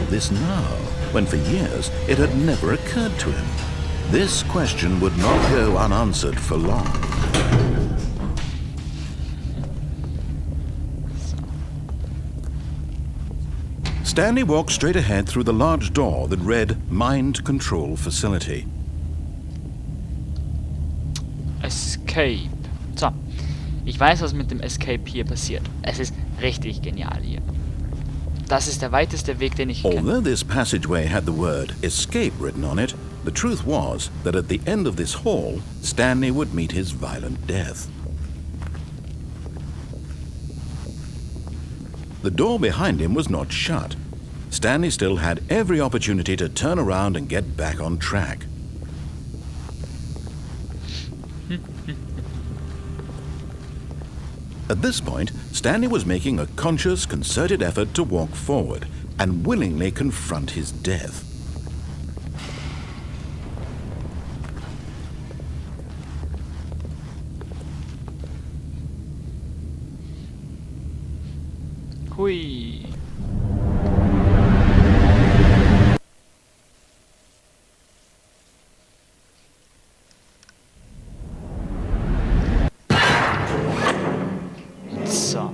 this now, when for years it had never occurred to him? This question would not go unanswered for long. Stanley walked straight ahead through the large door that read Mind Control Facility. Escape. So, ich weiß, was mit dem Escape hier passiert. Es ist richtig genial hier. Das ist der weiteste Weg, den ich kenne. Although this passageway had the word escape written on it, the truth was that at the end of this hall, Stanley would meet his violent death. The door behind him was not shut. Stanley still had every opportunity to turn around and get back on track. At this point, Stanley was making a conscious, concerted effort to walk forward and willingly confront his death. Hui. So.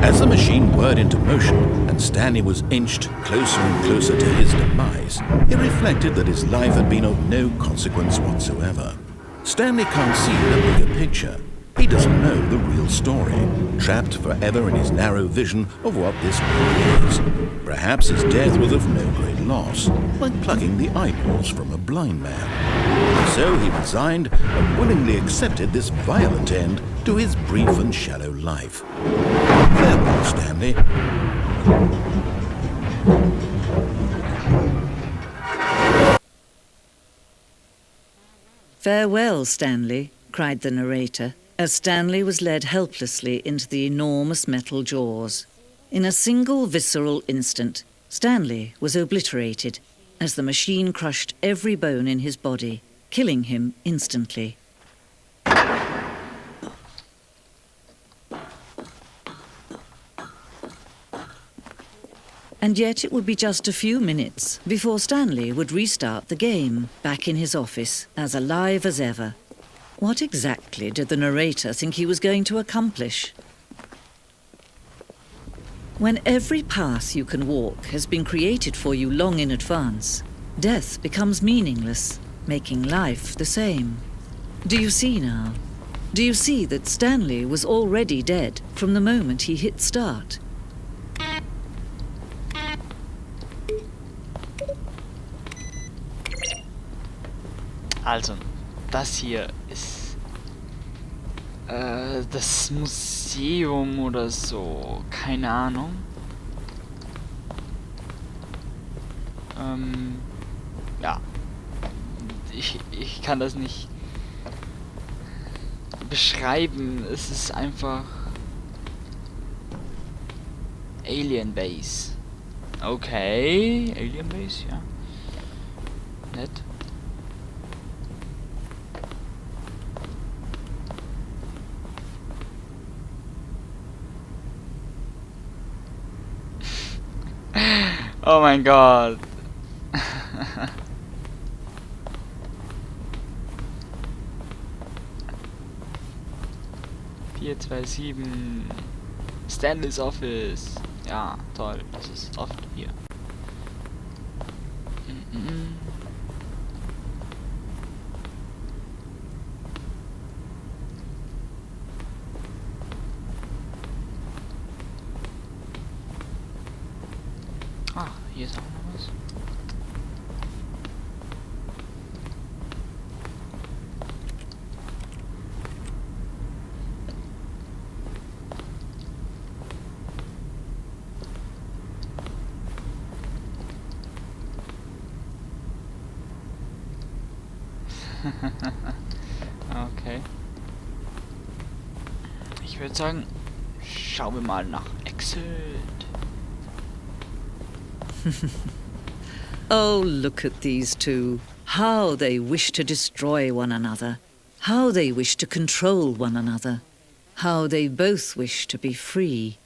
As the machine whirred into motion and Stanley was inched closer and closer to his demise, he reflected that his life had been of no consequence whatsoever. Stanley can't see the bigger picture. He doesn't know the real story, trapped forever in his narrow vision of what this world is. Perhaps his death was of no great loss, like plucking the eyeballs from a blind man. So he resigned and willingly accepted this violent end to his brief and shallow life. Farewell, Stanley. "Farewell, Stanley," cried the narrator, as Stanley was led helplessly into the enormous metal jaws. In a single visceral instant, Stanley was obliterated as the machine crushed every bone in his body, killing him instantly. And yet it would be just a few minutes before Stanley would restart the game, back in his office, as alive as ever. What exactly did the narrator think he was going to accomplish? When every path you can walk has been created for you long in advance, death becomes meaningless, making life the same. Do you see now? Do you see that Stanley was already dead from the moment he hit start? Also, das hier ist das Museum oder so, keine Ahnung. Ja, ich kann das nicht beschreiben. Es ist einfach Alien Base. Okay, Alien Base, ja. Nett. Oh mein Gott. 427. Stanley's Office. Ja, toll. Das ist oft hier. Ah, hier ist auch noch was. Okay. Ich würde sagen, schauen wir mal nach Exit. Oh, look at these two. How they wish to destroy one another. How they wish to control one another. How they both wish to be free.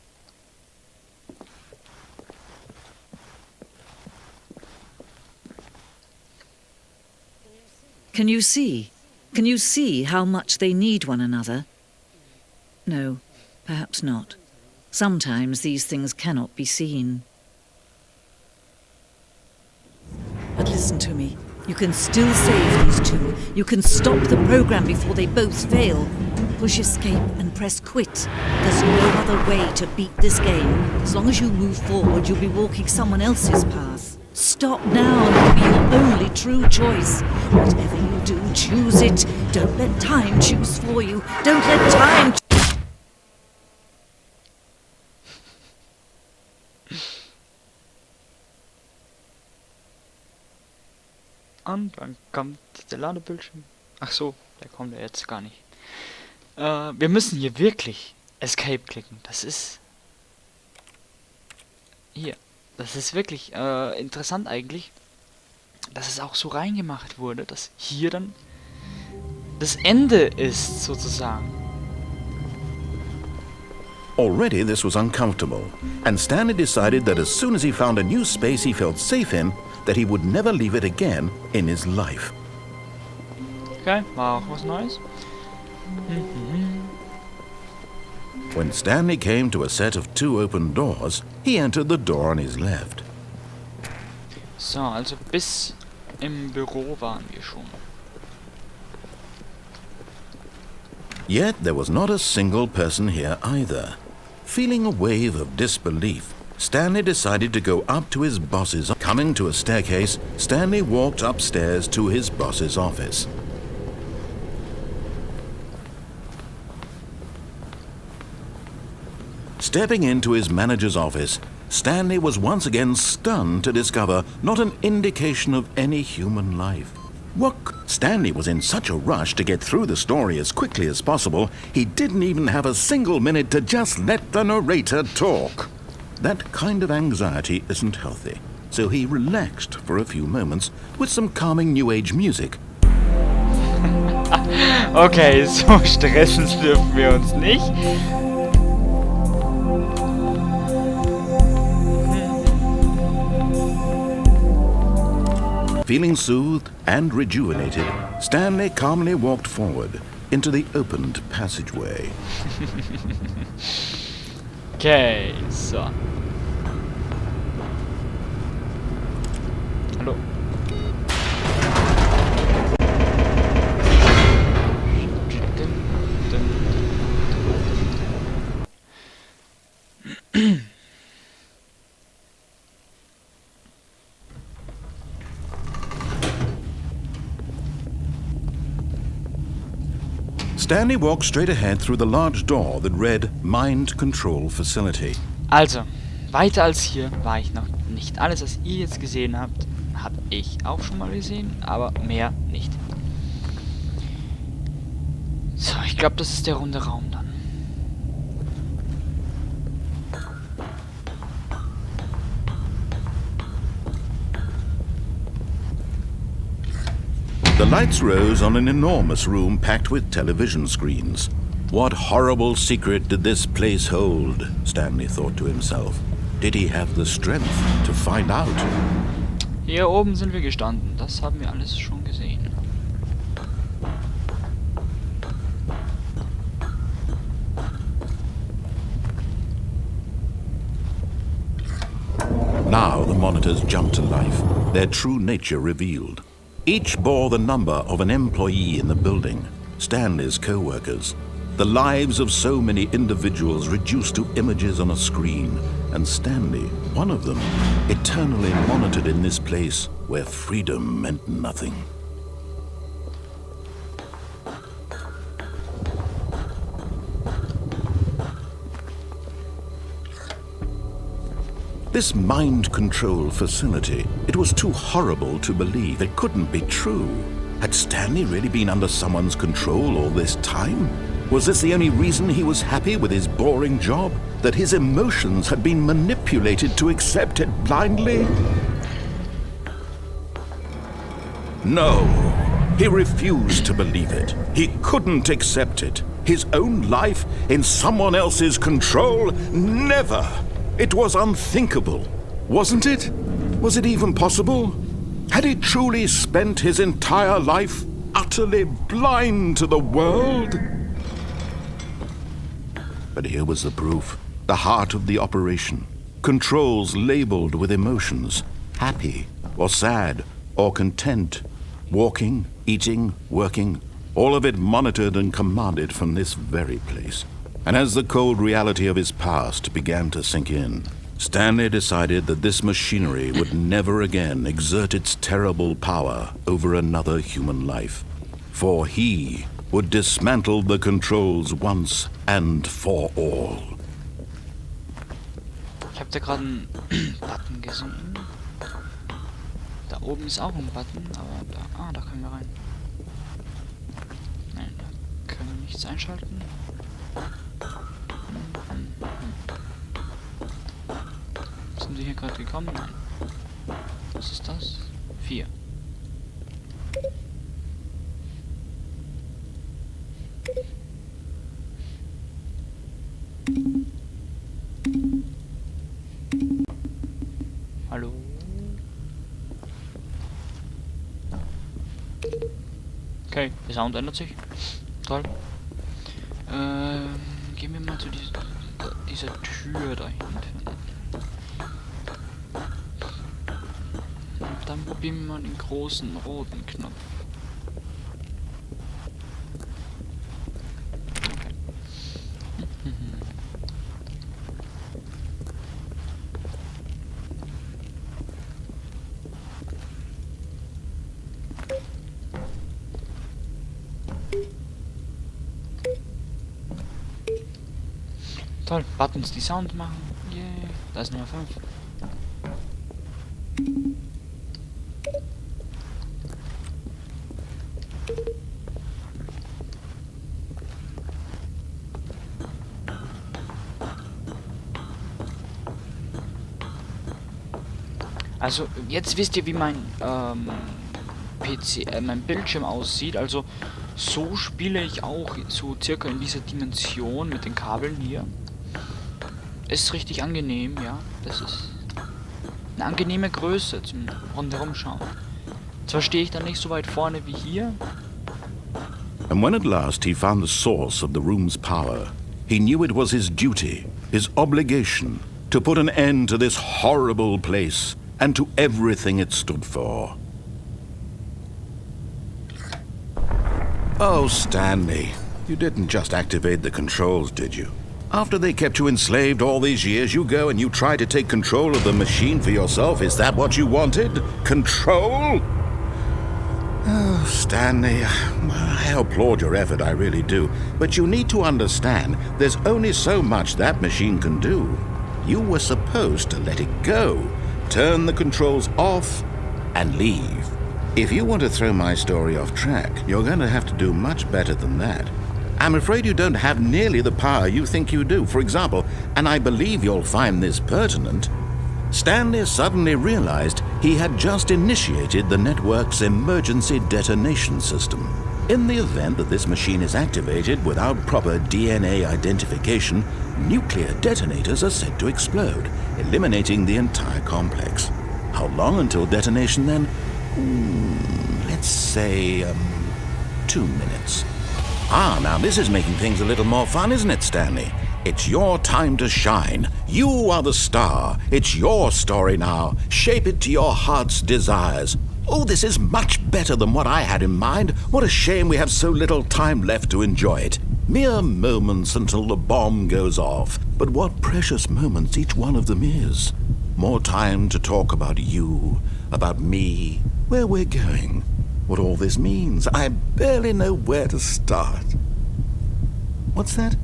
Can you see? Can you see how much they need one another? No, perhaps not. Sometimes these things cannot be seen. But listen to me. You can still save these two. You can stop the program before they both fail. Push escape and press quit. There's no other way to beat this game. As long as you move forward, you'll be walking someone else's path. Stop now, and it'll be your only true choice. Whatever you do, choose it. Don't let time choose for you. Don't let time... Und dann kommt der Ladebildschirm. Ach so, der kommt ja jetzt gar nicht. Wir müssen hier wirklich Escape klicken. Das ist... Hier. Das ist wirklich interessant eigentlich, dass es auch so reingemacht wurde, dass hier dann das Ende ist, sozusagen. Already this was uncomfortable, and Stanley decided that as soon as he found a new space he felt safe in, that he would never leave it again in his life. Okay, war auch was Neues. When Stanley came to a set of 2 open doors, he entered the door on his left. So, also bis im Büro waren wir schon. Yet there was not a single person here either. Feeling a wave of disbelief, Stanley decided to go up to his boss's. Coming to a staircase, Stanley walked upstairs to his boss's office. Stepping into his manager's office, Stanley was once again stunned to discover not an indication of any human life. Stanley was in such a rush to get through the story as quickly as possible, he didn't even have a single minute to just let the narrator talk. That kind of anxiety isn't healthy, so he relaxed for a few moments with some calming New Age music. Okay, so stressen dürfen wir uns nicht. Feeling soothed and rejuvenated, Stanley calmly walked forward into the opened passageway. Okay, so. Hallo. Stanley walked straight ahead through the large door that read Mind Control Facility. Also, weiter als hier war ich noch nicht. Alles, was ihr jetzt gesehen habt, habe ich auch schon mal gesehen, aber mehr nicht. So, ich glaube, das ist der runde Raum dann. The lights rose on an enormous room packed with television screens. What horrible secret did this place hold? Stanley thought to himself. Did he have the strength to find out? Hier oben sind wir gestanden. Das haben wir alles schon gesehen. Now the monitors jumped to life, their true nature revealed. Each bore the number of an employee in the building, Stanley's co-workers. The lives of so many individuals reduced to images on a screen, and Stanley, one of them, eternally monitored in this place where freedom meant nothing. This mind control facility, it was too horrible to believe. It couldn't be true. Had Stanley really been under someone's control all this time? Was this the only reason he was happy with his boring job? That his emotions had been manipulated to accept it blindly? No, he refused to believe it. He couldn't accept it. His own life in someone else's control? Never! It was unthinkable, wasn't it? Was it even possible? Had he truly spent his entire life utterly blind to the world? But here was the proof. The heart of the operation. Controls labeled with emotions. Happy, or sad, or content. Walking, eating, working. All of it monitored and commanded from this very place. And as the cold reality of his past began to sink in, Stanley decided that this machinery would never again exert its terrible power over another human life. For he would dismantle the controls once and for all. Ich habe da gerade einen Button gesehen. Da oben ist auch ein Button, aber da... da können wir rein. Nein, da können wir nichts einschalten. Sind wir hier gerade gekommen? Nein. Was ist das? 4. Hallo? Okay, der Sound ändert sich. Toll. Gehen wir mal zu dieser Tür da hinten. Und dann probieren wir mal den großen roten Knopf. Okay. Toll, Buttons, die Sound machen. Yeah. Da ist Nummer 5. Also, jetzt wisst ihr, wie mein PC, mein Bildschirm aussieht. Also, so spiele ich auch so circa in dieser Dimension mit den Kabeln hier. Ist richtig angenehm, ja. Das ist eine angenehme Größe zum rundherum schauen. Zwar stehe ich da nicht so weit vorne wie hier. And when at last he found the source of the room's power, he knew it was his duty, his obligation, to put an end to this horrible place and to everything it stood for. Oh, Stanley, you didn't just activate the controls, did you? After they kept you enslaved all these years, you go and you try to take control of the machine for yourself. Is that what you wanted? Control? Oh, Stanley, I applaud your effort, I really do. But you need to understand, there's only so much that machine can do. You were supposed to let it go, turn the controls off, and leave. If you want to throw my story off track, you're going to have to do much better than that. I'm afraid you don't have nearly the power you think you do. For example, and I believe you'll find this pertinent, Stanley suddenly realized he had just initiated the network's emergency detonation system. In the event that this machine is activated without proper DNA identification, nuclear detonators are said to explode, eliminating the entire complex. How long until detonation then? Let's say, 2 minutes. Ah, now this is making things a little more fun, isn't it, Stanley? It's your time to shine. You are the star. It's your story now. Shape it to your heart's desires. Oh, this is much better than what I had in mind. What a shame we have so little time left to enjoy it. Mere moments until the bomb goes off. But what precious moments each one of them is. More time to talk about you, about me, where we're going, what all this means. I barely know where to start. What's that?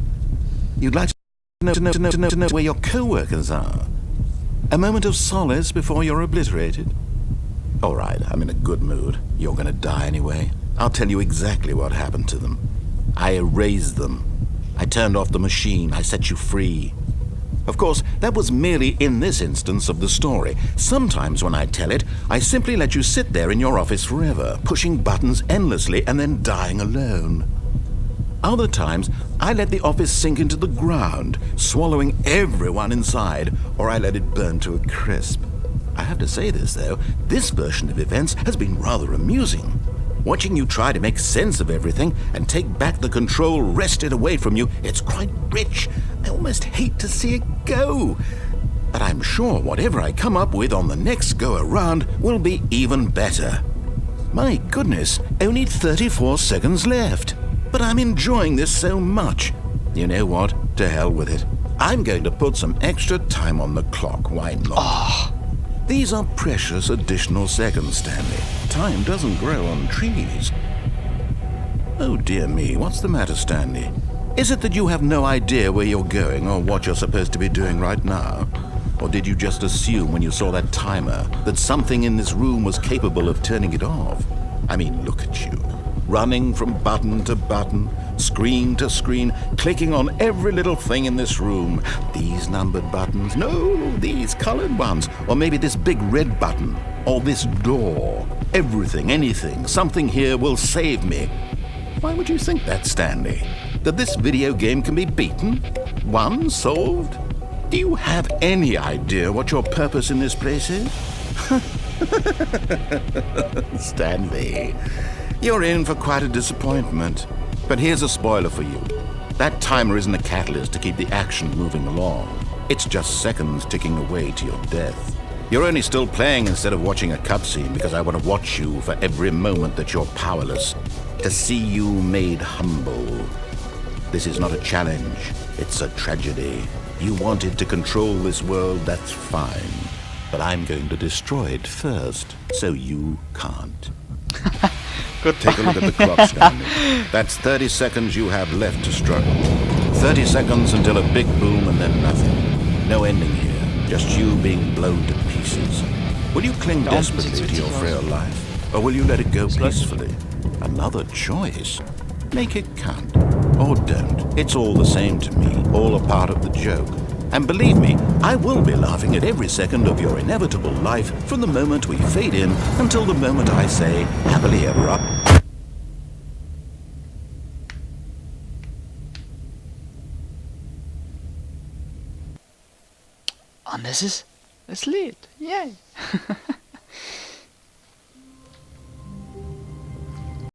You'd like to know where your co-workers are? A moment of solace before you're obliterated? All right, I'm in a good mood. You're gonna die anyway. I'll tell you exactly what happened to them. I erased them. I turned off the machine. I set you free. Of course, that was merely in this instance of the story. Sometimes when I tell it, I simply let you sit there in your office forever, pushing buttons endlessly and then dying alone. Other times, I let the office sink into the ground, swallowing everyone inside, or I let it burn to a crisp. I have to say this, though, this version of events has been rather amusing. Watching you try to make sense of everything and take back the control wrested away from you, it's quite rich. I almost hate to see it go. But I'm sure whatever I come up with on the next go-around will be even better. My goodness, only 34 seconds left. But I'm enjoying this so much. You know what? To hell with it. I'm going to put some extra time on the clock. Why not? These are precious additional seconds, Stanley. Time doesn't grow on trees. Oh dear me, what's the matter, Stanley? Is it that you have no idea where you're going or what you're supposed to be doing right now? Or did you just assume when you saw that timer that something in this room was capable of turning it off? I mean, look at you. Running from button to button, screen to screen, clicking on every little thing in this room. These numbered buttons, no, these colored ones. Or maybe this big red button, or this door. Everything, anything, something here will save me. Why would you think that, Stanley? That this video game can be beaten? Won? Solved? Do you have any idea what your purpose in this place is? Stanley, you're in for quite a disappointment. But here's a spoiler for you. That timer isn't a catalyst to keep the action moving along. It's just seconds ticking away to your death. You're only still playing instead of watching a cutscene because I want to watch you for every moment that you're powerless, to see you made humble. This is not a challenge. It's a tragedy. You wanted to control this world, that's fine. But I'm going to destroy it first, so you can't. Take a look at the clock, Stanley. That's 30 seconds you have left to struggle. 30 seconds until a big boom and then nothing. No ending here, just you being blown to pieces. Will you cling desperately to your frail life, or will you let it go peacefully? Another choice. Make it count. Or don't. It's all the same to me, all a part of the joke. And believe me, I will be laughing at every second of your inevitable life from the moment we fade in until the moment I say, happily ever after. Und es ist, es lädt. Yay.